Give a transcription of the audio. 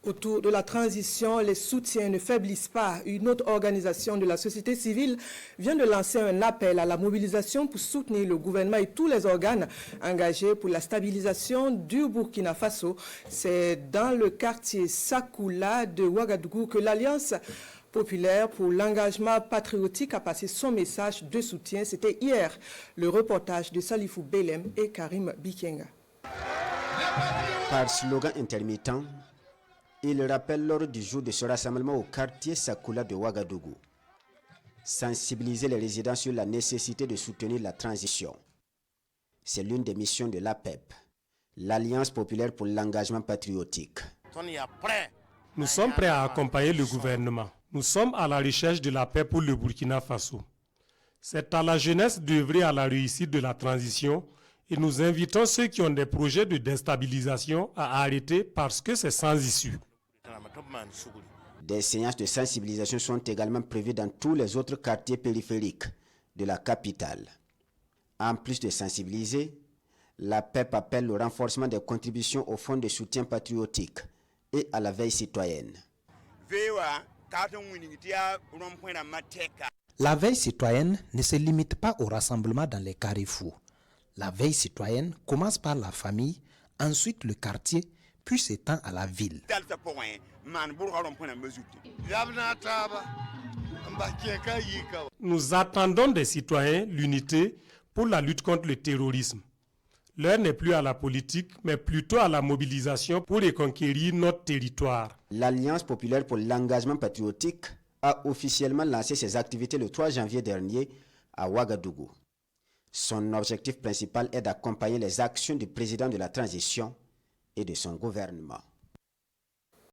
Autour de la transition, les soutiens ne faiblissent pas. Une autre organisation de la société civile vient de lancer un appel à la mobilisation pour soutenir le gouvernement et tous les organes engagés pour la stabilisation du Burkina Faso. C'est dans le quartier Sakoula de Ouagadougou que l'Alliance populaire pour l'engagement patriotique a passé son message de soutien. C'était hier le reportage de Salifou Belem et Karim Bikenga. Par slogan intermittent, il rappelle l'ordre du jour de ce rassemblement au quartier Sakoula de Ouagadougou. Sensibiliser les résidents sur la nécessité de soutenir la transition. C'est l'une des missions de l'APEP, l'Alliance populaire pour l'engagement patriotique. Nous sommes prêts à accompagner le gouvernement. Nous sommes à la recherche de la paix pour le Burkina Faso. C'est à la jeunesse d'œuvrer à la réussite de la transition et nous invitons ceux qui ont des projets de déstabilisation à arrêter parce que c'est sans issue. Des séances de sensibilisation sont également prévues dans tous les autres quartiers périphériques de la capitale. En plus de sensibiliser, la PEP appelle au renforcement des contributions au fonds de soutien patriotique et à la veille citoyenne. La veille citoyenne ne se limite pas au rassemblement dans les carrefours. La veille citoyenne commence par la famille, ensuite le quartier, puis s'étend à la ville. Nous attendons des citoyens l'unité pour la lutte contre le terrorisme. L'heure n'est plus à la politique, mais plutôt à la mobilisation pour reconquérir notre territoire. L'Alliance populaire pour l'engagement patriotique a officiellement lancé ses activités le 3 janvier dernier à Ouagadougou. Son objectif principal est d'accompagner les actions du président de la transition et de son gouvernement.